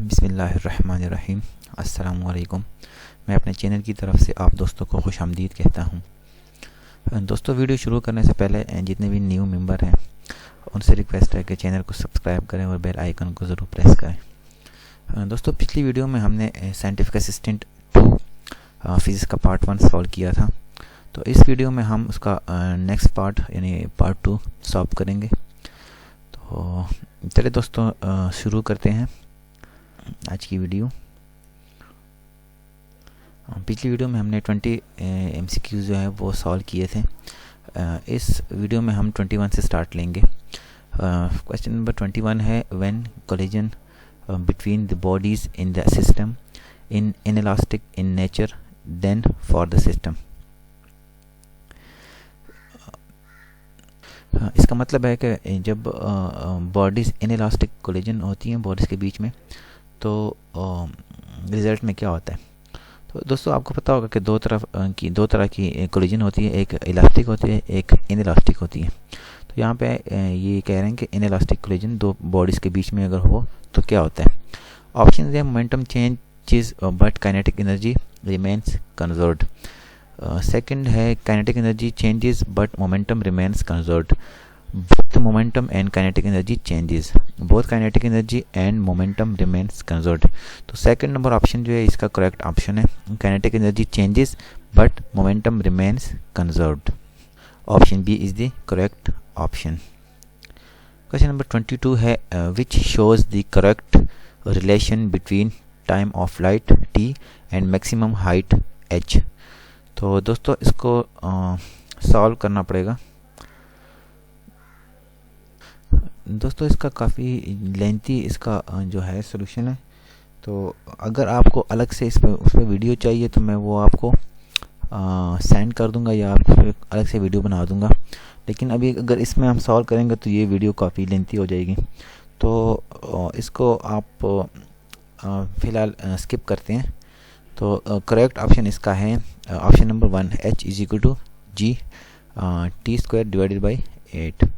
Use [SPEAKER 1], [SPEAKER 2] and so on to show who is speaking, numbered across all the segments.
[SPEAKER 1] बिस्मिल्लाहिर्रहमानिर्रहीम। अस्सलामु अलैकुम। मैं अपने चैनल की तरफ से आप दोस्तों को खुशामदीद कहता हूं। दोस्तों, वीडियो शुरू करने से पहले जितने भी न्यू मेंबर हैं उनसे रिक्वेस्ट है कि चैनल को सब्सक्राइब करें और बेल आइकन को ज़रूर प्रेस करें। दोस्तों, पिछली वीडियो में हमने साइंटिफिक असिस्टेंट 2 फिज़िक्स का पार्ट 1 सॉल्व किया था। तो इस वीडियो में हम उसका नेक्स्ट पार्ट यानी पार्ट 2 सॉल्व करेंगे। तो चलिए दोस्तों, शुरू करते हैं आज की वीडियो। पिछली वीडियो में हमने 20 MCQ जो है वो सॉल्व किए थे। इस वीडियो में हम 21 से स्टार्ट लेंगे। क्वेश्चन नंबर 21 है, when collision between the bodies in the system in inelastic in nature then for the system. इसका मतलब है कि जब बॉडीज़ इनइलास्टिक कोलिजन होती हैं बॉडीज़ के बीच में, तो रिज़ल्ट में क्या होता है। तो दोस्तों, आपको पता होगा कि दो तरह की कोलिजन होती है, एक इलास्टिक होती है, एक इनइलास्टिक होती है। तो यहाँ पे ये कह रहे हैं कि इनइलास्टिक कोलिजन दो बॉडीज़ के बीच में अगर हो तो क्या होता है। ऑप्शन है, momentum changes but kinetic energy remains conserved. Second है, kinetic energy changes but momentum remains conserved. both momentum and kinetic energy changes, both kinetic energy and momentum remains conserved। तो सेकंड नंबर ऑप्शन जो है इसका correct option है, kinetic energy changes but momentum remains conserved। Option B is the correct option. Question number 22 है, which shows the correct relation between time of light t and maximum height h। तो दोस्तों, इसको solve करना पड़ेगा। दोस्तों, इसका काफ़ी लेंथी इसका जो है सॉल्यूशन है। तो अगर आपको अलग से उस पर वीडियो चाहिए तो मैं वो आपको सेंड कर दूंगा या आपको अलग से वीडियो बना दूंगा। लेकिन अभी अगर इसमें हम सॉल्व करेंगे तो ये वीडियो काफ़ी लेंथी हो जाएगी। तो इसको आप फ़िलहाल स्किप करते हैं। तो करेक्ट ऑप्शन इसका है option number 1, h = g t² / 8।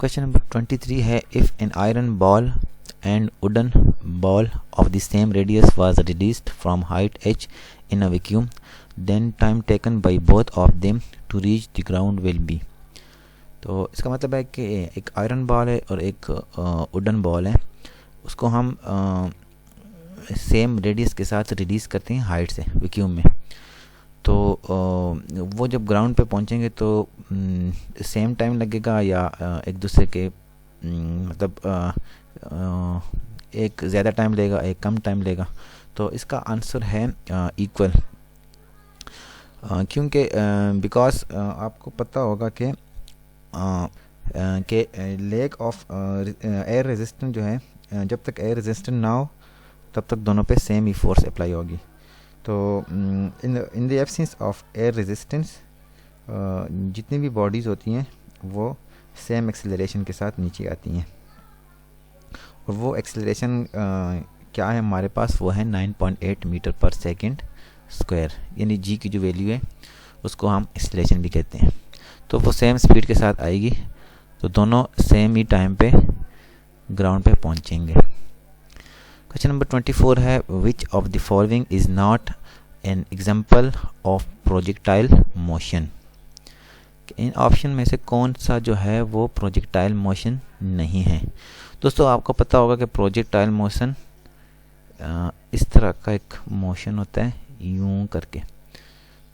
[SPEAKER 1] Question number 23 है, if an iron ball and wooden ball of the same radius was released from height h in a vacuum then time taken by both of them to reach the ground will be. तो इसका मतलब है कि एक iron ball है और एक wooden ball है, उसको हम सेम रेडियस के साथ रिलीज़ करते हैं हाइट से वैक्यूम में। तो वो जब ग्राउंड पे पहुंचेंगे तो सेम टाइम लगेगा या एक दूसरे के मतलब एक ज़्यादा टाइम लेगा, एक कम टाइम लेगा। तो इसका आंसर है इक्वल, क्योंकि बिकॉज आपको पता होगा कि लेक ऑफ एयर रेजिस्टेंस जो है, जब तक एयर रेजिस्टेंस ना हो तब तक दोनों पे सेम ही फोर्स अप्लाई होगी। तो इन the absence of air resistance जितनी भी बॉडीज़ होती हैं वो सेम एक्सेलरेशन के साथ नीचे आती हैं, और वो एक्सेलरेशन क्या है हमारे पास, वो है 9.8 मीटर पर सेकंड स्क्वायर, यानी जी की जो वैल्यू है उसको हम एक्सेलरेशन भी कहते हैं। तो वो सेम स्पीड के साथ आएगी, तो दोनों सेम ही टाइम पे ग्राउंड पे पहुंचेंगे। क्वेश्चन नंबर 24 है, which of the following is not an example of projectile motion. In option में से कौन सा जो है वो प्रोजेक्टाइल मोशन नहीं है। दोस्तों, आपको पता होगा कि प्रोजेक्टाइल मोशन इस तरह का एक मोशन होता है यूं करके।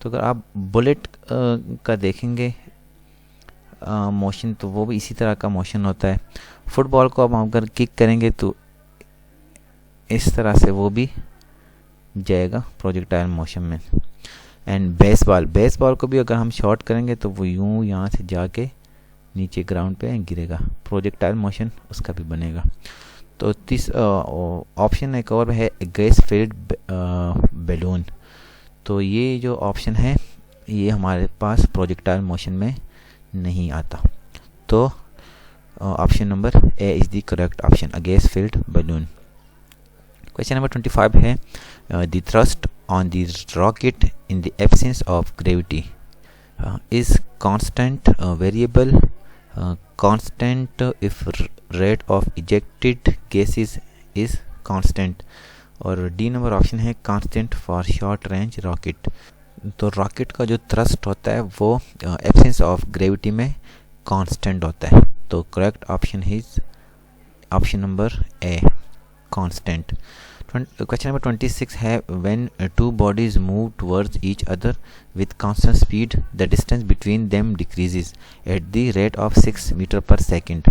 [SPEAKER 1] तो अगर आप बुलेट का देखेंगे मोशन, तो वो भी इसी तरह का मोशन होता है। फुटबॉल को अब हम अगर किक करेंगे तो इस तरह से वो भी जाएगा प्रोजेक्टाइल मोशन में। एंड बेसबॉल को भी अगर हम शॉट करेंगे तो वो यूं यहाँ से जाके नीचे ग्राउंड पे गिरेगा, प्रोजेक्टाइल मोशन उसका भी बनेगा। तो ऑप्शन एक और है, गैस फिल्ड बैलून। तो ये जो ऑप्शन है ये हमारे पास प्रोजेक्टाइल मोशन में नहीं आता। तो option number A is the correct option, a gas filled balloon. Question number 25 है, the thrust on the rocket in the absence of gravity is constant, variable, constant if rate of ejected gases is constant, और D number option है constant for short range rocket. तो rocket का जो thrust होता है वो absence of gravity में constant होता है। तो correct option is option number A, constant. Question number 26 है when two bodies move towards each other with constant speed, the distance between them decreases at the rate of 6 meter per second.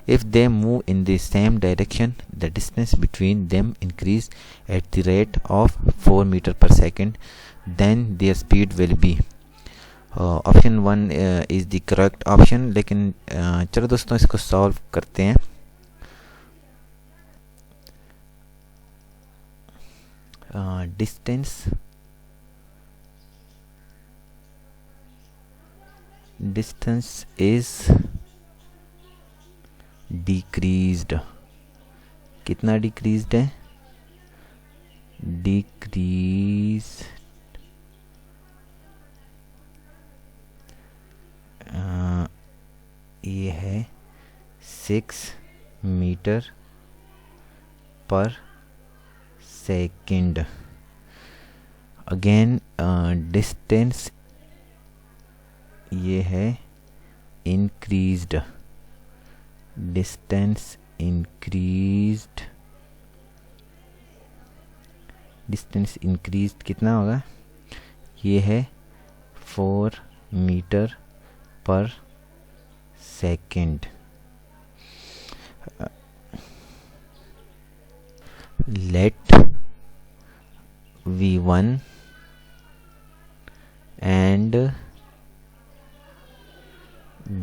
[SPEAKER 1] If they move in the same direction, the distance between them increase at the rate of 4 meter per second. Then their speed will be option 1 is the correct option। लेकिन चलो दोस्तों इसको solve करते हैं। distance is decreased। कितना decreased है? Decrease ये है 6 metre per second. Again distance ये है increased, distance increased, distance increased कितना होगा? ये है 4 metre per second. Let V1 and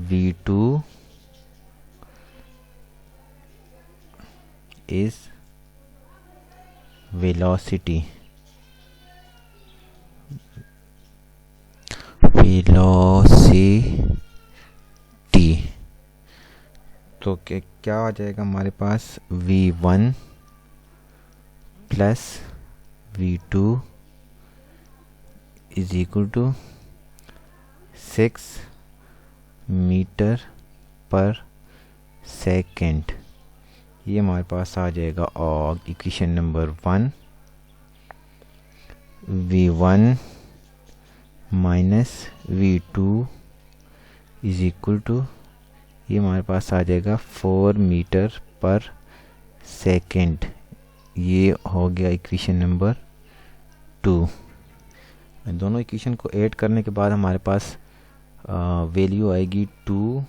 [SPEAKER 1] V2 is velocity। तो क्या आ जाएगा हमारे पास? V1 plus V2 is equal to 6 metre per second. ये हमारे पास आ जाएगा और equation number 1। V1 minus V2 is equal to, ये हमारे पास आ जाएगा 4 मीटर पर सेकेंड। ये हो गया इक्वेशन नंबर 2। दोनों इक्वेशन को ऐड करने के बाद हमारे पास वैल्यू आएगी 2,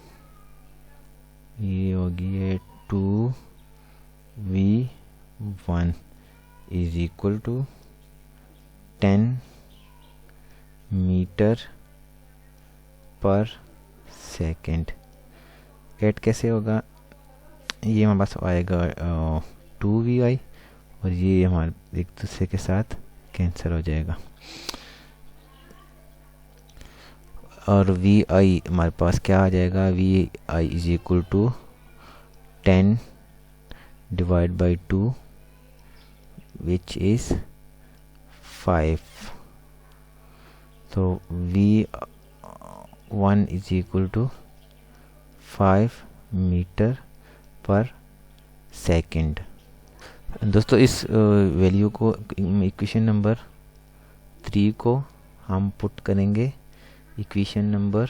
[SPEAKER 1] ये होगी है 2V1 is equal to 10 metre per second. Add कैसे होगा? ये हमारे पास आएगा 2Vi और ये हमारे एक दूसरे के साथ कैंसिल हो जाएगा, और Vi हमारे पास क्या आ जाएगा? Vi is equal to 10 divide by 2 which is 5। तो V1 is equal to 5 metre per second. दोस्तों इस वैल्यू को, इक्वेशन नंबर 3 को हम पुट करेंगे इक्वेशन नंबर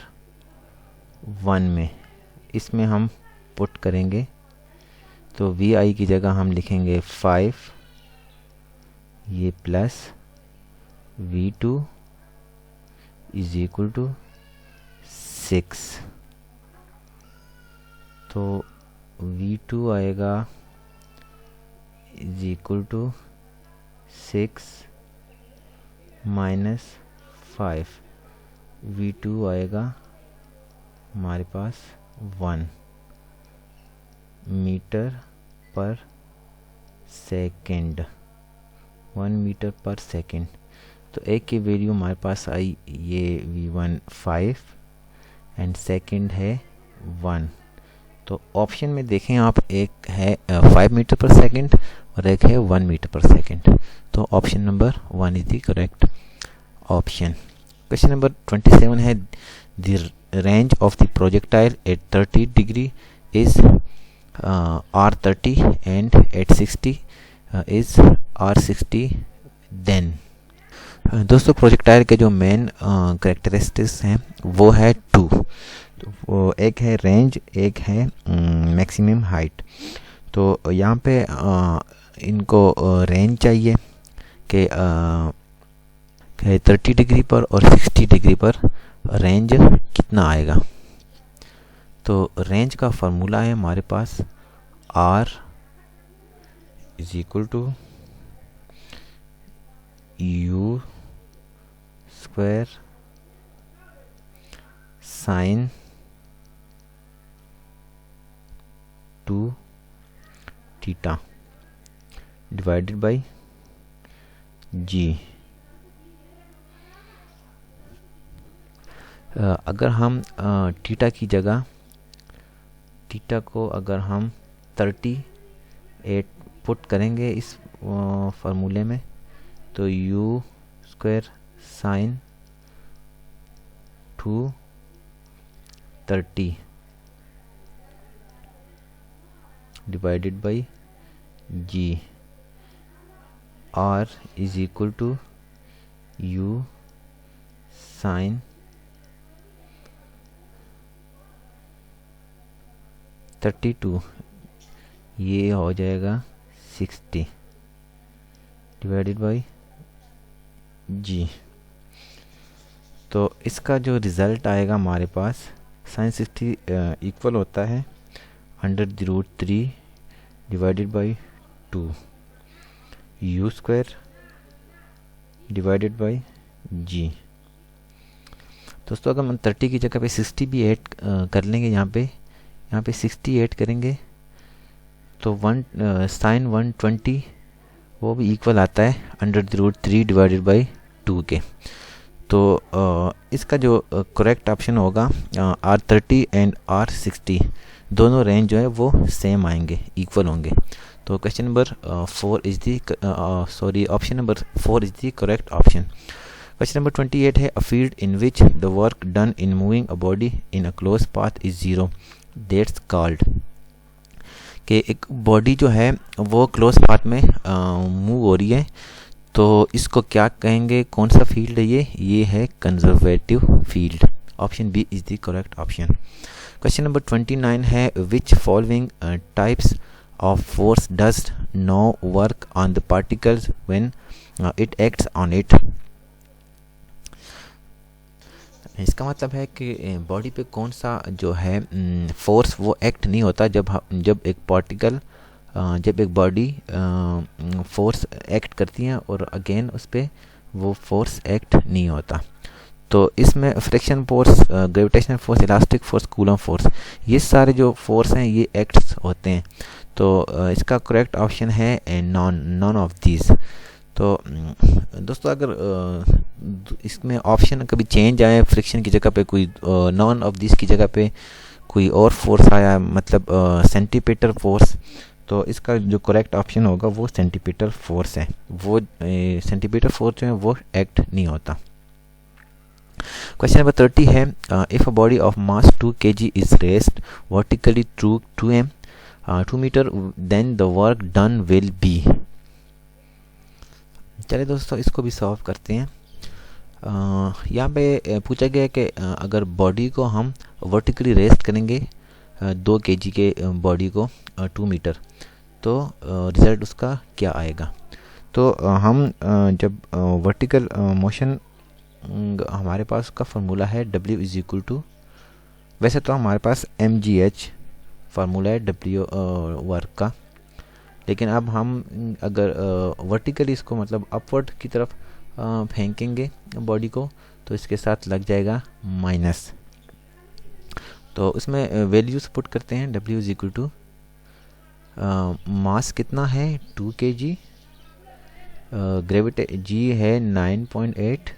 [SPEAKER 1] 1 में। इसमें हम पुट करेंगे तो Vi की जगह हम लिखेंगे 5, ये plus V2 is equal to 6। तो V2 आएगा is equal to 6 minus 5। V2 आएगा हमारे पास 1 metre per second, 1 metre per second. तो एक की वैल्यू हमारे पास आई, ये V1 5 एंड सेकेंड है 1। तो ऑप्शन में देखें आप, एक है 5 मीटर पर सेकेंड और एक है 1 मीटर पर सेकेंड। तो option number 1 is the correct option. Question number 27 है the range of the projectile eight 30 degree is R30 and at 60 is R60 then। दोस्तों प्रोजेक्टाइल के जो मेन करेक्टरिस्टिक्स हैं वो है टू, तो वो एक है रेंज, एक है मैक्सिमम हाइट। तो यहाँ पे इनको रेंज चाहिए कि 30 डिग्री पर और 60 डिग्री पर रेंज कितना आएगा। तो रेंज का फार्मूला है हमारे पास R is equal to U square sine 2 theta divided by G। अगर हम थीटा की जगह थीटा को अगर हम 38 पुट करेंगे इस फार्मूले में, तो U square sine 230 divided by G। R is equal to U sine 32, ये हो जाएगा 60 डिवाइडेड बाय G। तो इसका जो रिज़ल्ट आएगा हमारे पास साइन 60 इक्वल होता है √3 divided by 2 U square divided by G। दोस्तों अगर हम 30 की जगह पे 60 भी ऐड कर लेंगे, यहाँ पे 60 ऐड करेंगे तो साइन 120 वो भी इक्वल आता है √3 डिवाइडेड बाय 2 के। तो इसका जो करेक्ट ऑप्शन होगा R30 एंड R60 दोनों रेंज जो है वो सेम आएंगे, इक्वल होंगे। तो question number 4 is the option number 4 is the correct option. Question number 28 है, a field in which the work done in moving a body in a close path is 0 that's called. कि एक body जो है वो close path में move हो रही है, तो इसको क्या कहेंगे, कौन सा फील्ड है ये है conservative field. Option B is the correct option. Question number 29 है, which following types of force does no work on the particles when it acts on it. इसका मतलब है कि बॉडी पे कौन सा जो है फोर्स वो एक्ट नहीं होता जब एक पार्टिकल जब एक बॉडी फोर्स एक्ट करती है और अगेन उस पर वो फोर्स एक्ट नहीं होता। तो इसमें friction force, gravitational force, elastic force, coulomb force, ये सारे जो फोर्स हैं ये एक्ट्स होते हैं। तो इसका करेक्ट ऑप्शन है नॉन ऑफ दीज। तो दोस्तों अगर इसमें ऑप्शन कभी चेंज आए, फ्रिक्शन की जगह पे कोई नॉन ऑफ दिस की जगह पे कोई और फोर्स आया, मतलब सेंटीपीटल फोर्स, तो इसका जो करेक्ट ऑप्शन होगा वो सेंटीपीटल फोर्स है। वो सेंटीपीटल फोर्स जो है वो एक्ट नहीं होता। क्वेश्चन नंबर 30 है, if a body of mass 2 kg is raised vertically through 2 metre then the work done will be. चलिए दोस्तों इसको भी सॉल्व करते हैं। यहाँ पे पूछा गया है कि अगर बॉडी को हम वर्टिकली रेस्ट करेंगे 2 kg के बॉडी को 2 मीटर, तो रिज़ल्ट उसका क्या आएगा। तो हम जब वर्टिकल मोशन, हमारे पास उसका फार्मूला है W इज इक्वल टू, वैसे तो हमारे पास mgh फार्मूला है W वर्क का, लेकिन अब हम अगर वर्टिकली इसको मतलब अपवर्ड की तरफ फेंकेंगे बॉडी को, तो इसके साथ लग जाएगा माइनस। तो उसमें वैल्यूज पुट करते हैं। W is equal to mass कितना है 2 kg, ग्रेविटी G है 9.8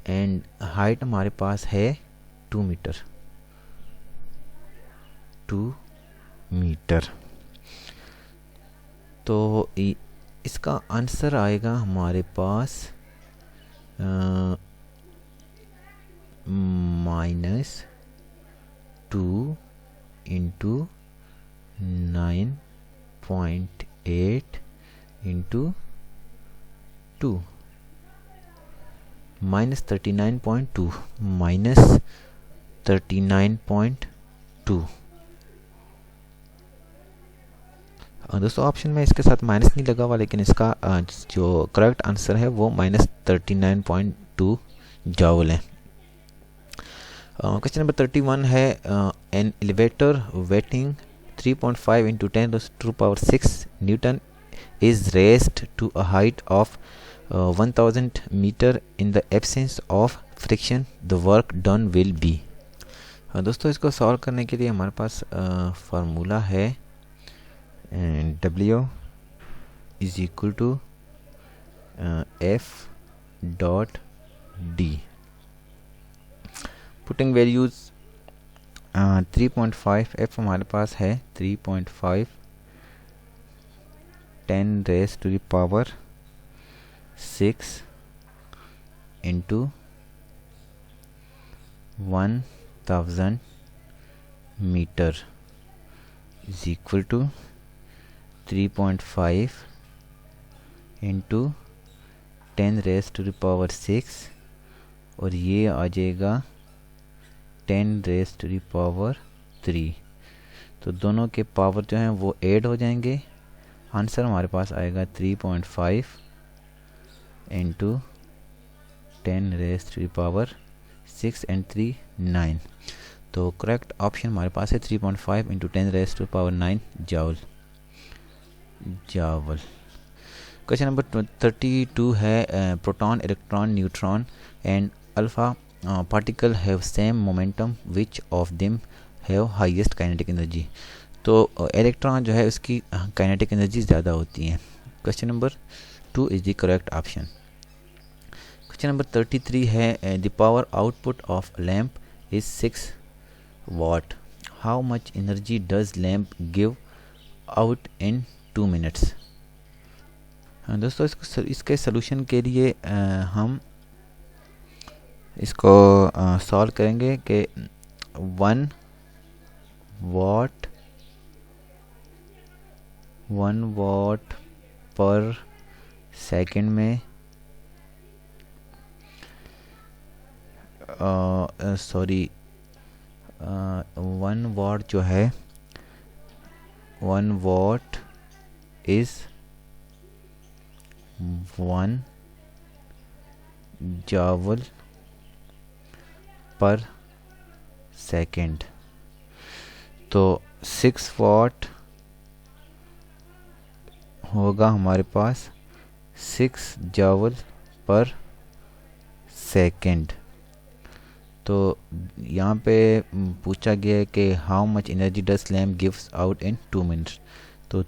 [SPEAKER 1] एंड हाइट हमारे पास है 2 मीटर। तो इसका आंसर आएगा हमारे पास -2 इंटू 9.8 इंटू 2 -39.2 -39.2। दोस्तों ऑप्शन में इसके साथ माइनस नहीं लगा हुआ, लेकिन इसका जो करेक्ट आंसर है वो -39.2 जॉल है। क्वेश्चन नंबर 31 है an elevator weighing 3.5 into 10⁻⁶ newton is raised to a height of 1000 metre in the absence of friction, the work done will be. दोस्तों इसको सॉल्व करने के लिए हमारे पास फार्मूला है W is equal to F dot D। Putting values 3.5 F हमारे पास है 3.5 10⁻⁶ into 1000 metre is equal to 3.5 into 10⁻⁶ और ये आ जाएगा 10⁻3। तो दोनों के पावर जो हैं वो ऐड हो जाएंगे। आंसर हमारे पास आएगा 3.5 इंटू 10⁻6 एंड 3 9। तो करेक्ट ऑप्शन हमारे पास है 3.5 इंटू 10⁻9 जॉल। क्वेश्चन नंबर 32 है proton, electron, neutron and alpha particle have same momentum, which of them have highest kinetic energy. तो इलेक्ट्रॉन जो है उसकी काइनेटिक एनर्जी ज़्यादा होती है। Question number 2 is the correct option. Question number 33 है the power output of lamp is 6 watt, how much energy does lamp give out in 2 minutes. दोस्तों इसके सलूशन के लिए हम इसको सॉल्व करेंगे कि 1 वाट पर सेकंड में 1 वाट जो है 1 वाट इज 1 जॉल पर सेकंड। तो 6 वाट होगा हमारे पास 6 जॉल पर सेकंड। तो यहाँ पे पूछा गया है कि how much energy does lamp gives out in 2 minutes. तो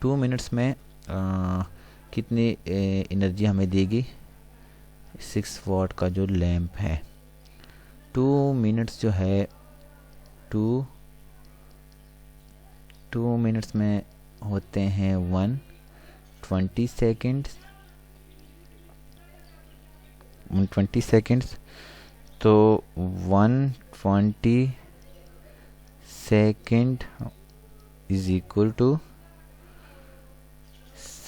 [SPEAKER 1] 2 मिनट्स में कितनी एनर्जी हमें देगी 6 वाट का जो लैम्प है। 2 मिनट्स जो है 2 मिनट्स में होते हैं 120 सेकेंड्स 120 सेकेंड्स। तो 120 second is equal to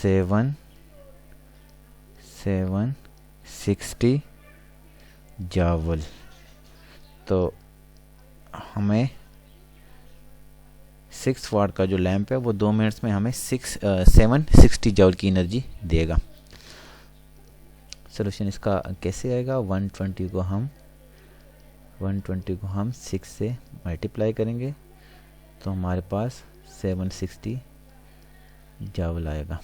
[SPEAKER 1] 760 joule. तो हमें 6 वाट का जो लैंप है वो 2 मिनट्स में हमें 760 जॉल की एनर्जी देगा। सोल्यूशन इसका कैसे आएगा, 120 को हम 6 से मल्टीप्लाई करेंगे तो हमारे पास 760 जॉल आएगा।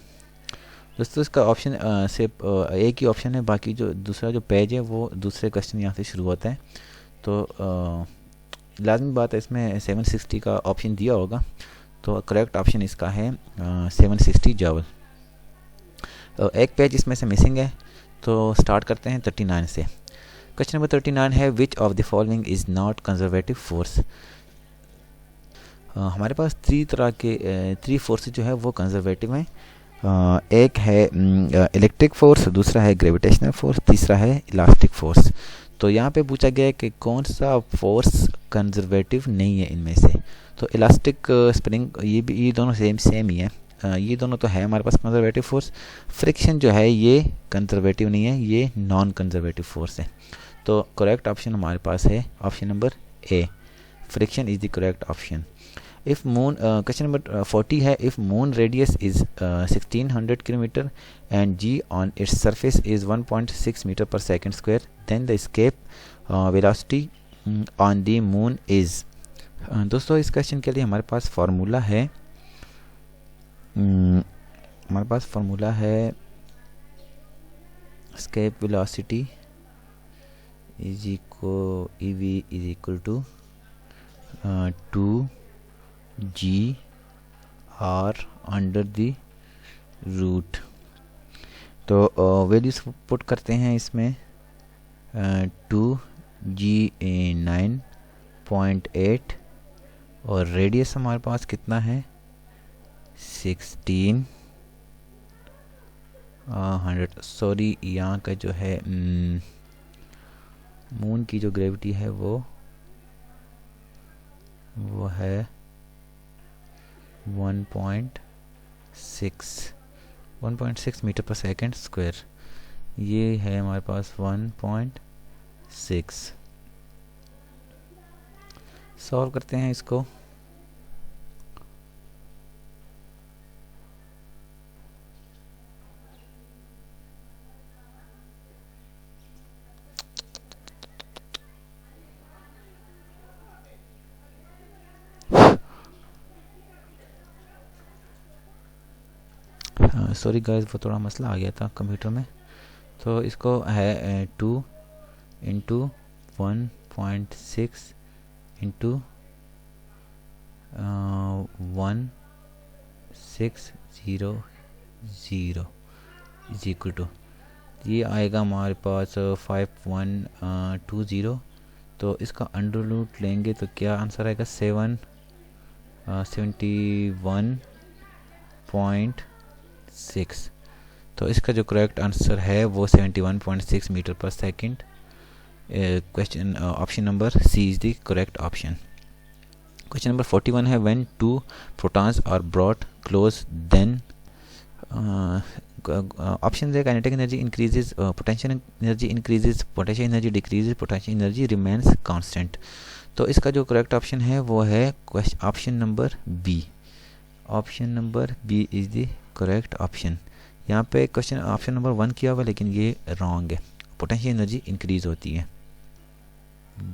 [SPEAKER 1] दोस्तों इसका ऑप्शन सिर्फ एक ही ऑप्शन है, बाकी जो दूसरा जो पेज है वो दूसरे क्वेश्चन यहाँ से शुरू होता है। तो लाजमी बात है इसमें 760 का ऑप्शन दिया होगा, तो करेक्ट ऑप्शन इसका है 760 जॉल। एक पेज इसमें से मिसिंग है, तो स्टार्ट करते हैं 39 से। क्वेश्चन नंबर 39 है which of the following is not conservative force. हमारे पास 3 तरह के 3 फोर्सेस जो है वो कंजर्वेटिव हैं। एक है इलेक्ट्रिक फोर्स, दूसरा है ग्रेविटेशनल फोर्स, तीसरा है इलास्टिक फोर्स। तो यहाँ पे पूछा गया है कि कौन सा फोर्स कंजर्वेटिव नहीं है इनमें से। तो इलास्टिक स्प्रिंग ये दोनों सेम ही है, ये दोनों तो है हमारे पास कंजर्वेटिव फोर्स। फ्रिक्शन जो है ये कंजर्वेटिव नहीं है, ये नॉन कंजर्वेटिव फोर्स है। तो करेक्ट ऑप्शन हमारे पास है option number A, friction is the correct option. If moon question number 40 है, if moon radius is 1600 kilometre and g on its surface is 1.6 metre per second square, then the escape velocity on the moon is. दोस्तों इस question के लिए हमारे पास formula है, escape velocity is equal EV is equal to 2g r under the root। तो values put करते हैं इसमें 2g 9.8 और रेडियस हमारे पास कितना है 1600। सॉरी यहाँ का जो है मून की जो ग्रेविटी है वो है 1.6 मीटर पर सेकेंड स्क्वायर, ये है हमारे पास 1.6। सॉल्व करते हैं इसको। सॉरी गाइस, वो थोड़ा मसला आ गया था कंप्यूटर में। तो इसको है 2 into 1.6 into 1600 is equal to, ये आएगा हमारे पास 5120। तो इसका अंडर रूट लेंगे तो क्या आंसर आएगा 71.6। तो इसका जो करेक्ट आंसर है वो 71.6 metre per second. Question option number C is the correct option. Question number 41 है, when two protons are brought close then option है kinetic energy increases, potential energy increases, potential energy decreases, potential energy remains constant. तो इसका जो correct option है वो है option number B. Option number B is the correct option. यहाँ पे question option number 1 किया हुआ लेकिन ये रॉन्ग है, पोटेंशियल एनर्जी इंक्रीज होती है,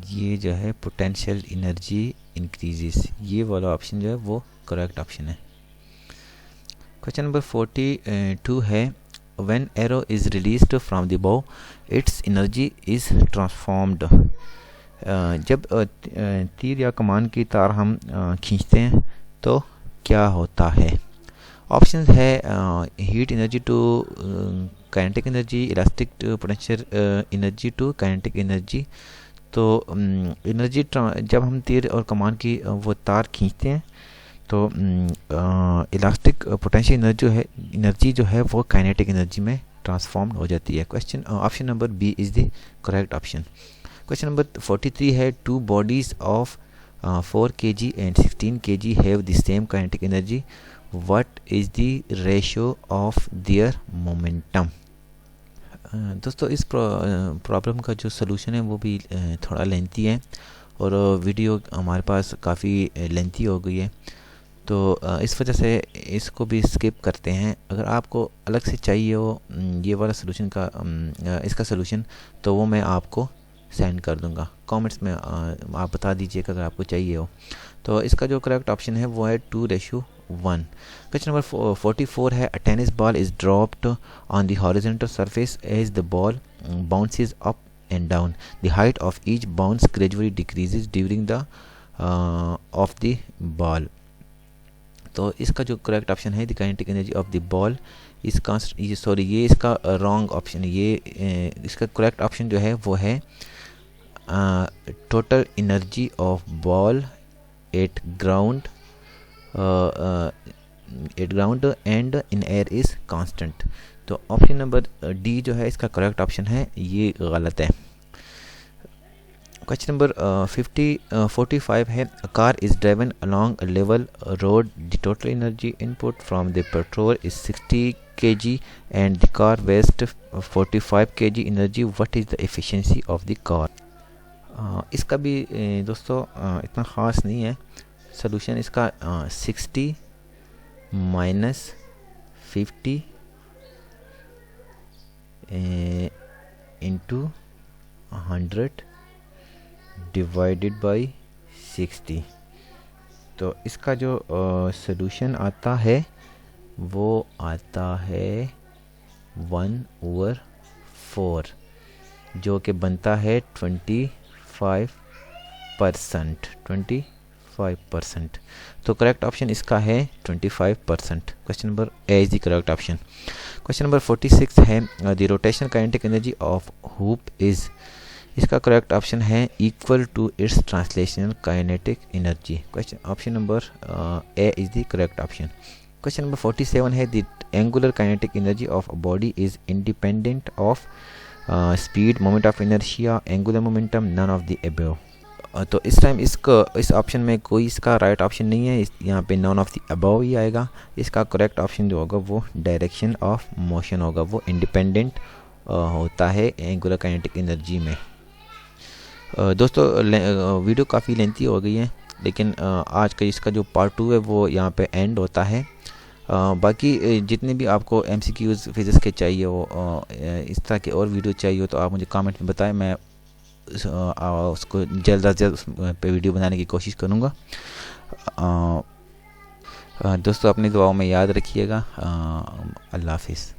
[SPEAKER 1] ये जो है पोटेंशियल एनर्जी इंक्रीजेस, ये वाला ऑप्शन जो है वो करेक्ट ऑप्शन है। क्वेश्चन नंबर 42 है, when arrow is released from the बो इट्स एनर्जी इज ट्रांसफॉर्म्ड। जब तीर या कमान की तार हम खींचते हैं तो क्या होता है। ऑप्शन है heat energy to kinetic energy, elastic potential energy to kinetic energy. तो एनर्जी जब हम तीर और कमान की वो तार खींचते हैं तो इलास्टिक पोटेंशियल एनर्जी जो है वो काइनेटिक एनर्जी में ट्रांसफॉर्म हो जाती है। Question option number B is the correct option. Question number 43 है, two bodies of 4 kg and 16 kg have the same kinetic energy, what is the ratio of their momentum। दोस्तों इस problem का जो solution है वो भी थोड़ा लेंथी है और वीडियो हमारे पास काफ़ी लेंथी हो गई है, तो इस वजह से इसको भी स्किप करते हैं। अगर आपको अलग से चाहिए हो ये वाला सलूशन का इसका सलूशन तो वो मैं आपको सेंड कर दूंगा, कमेंट्स में आप बता दीजिएगा अगर आपको चाहिए हो। तो इसका जो करेक्ट ऑप्शन है वो है 2:1। क्वेश्चन नंबर 44 है, a tennis ball is dropped on the horizontal surface as the ball bounces up and down, the height of each bounce gradually decreases during the of the ball. तो इसका जो correct option है the kinetic energy of the ball इसका ये इसका wrong option, ये इसका correct option जो है वो है total energy of ball eight ground and in air is constant. तो ऑप्शन नंबर डी जो है इसका करेक्ट ऑप्शन है, ये गलत है। क्वेश्चन नंबर 45 है, a car is driven along a level road, the total energy input from the petrol is 60 kg and the car waste 45 kg energy. What is the efficiency of the car? इसका भी दोस्तों इतना ख़ास नहीं है। Solution इसका 60 minus 50 into 100 divided by 60। तो इसका जो सोल्यूशन आता है वो आता है 1/4, जो कि बनता है 25%। तो करेक्ट ऑप्शन इसका है 25%। Question number A is the correct option. Question number 46 है, the rotation kinetic energy of hoop is, इसका करेक्ट ऑप्शन है equal to its translational kinetic energy. Question option number A is the correct option. Question number 47 है, the angular kinetic energy of a body is independent of speed, moment of inertia, angular momentum, none of the above. तो इस time इस option में कोई इसका right option नहीं है, यहाँ पे नन ऑफ द अबव ही आएगा। इसका करेक्ट ऑप्शन जो होगा वो डायरेक्शन ऑफ मोशन होगा, वो इंडिपेंडेंट होता है एंगुलर काइनेटिक एनर्जी में। दोस्तों वीडियो काफ़ी लेंथी हो गई है, लेकिन आज का इसका जो पार्ट 2 है वो यहाँ पे एंड होता है। बाकी जितने भी आपको MCQs फिजिक्स के चाहिए हो, इस तरह के और वीडियो चाहिए हो, तो आप मुझे कमेंट में बताएं, मैं उसको जल्द अज जल्द उस पे वीडियो बनाने की कोशिश करूँगा। दोस्तों अपनी दुआओं में याद रखिएगा। अल्लाह हाफिज़।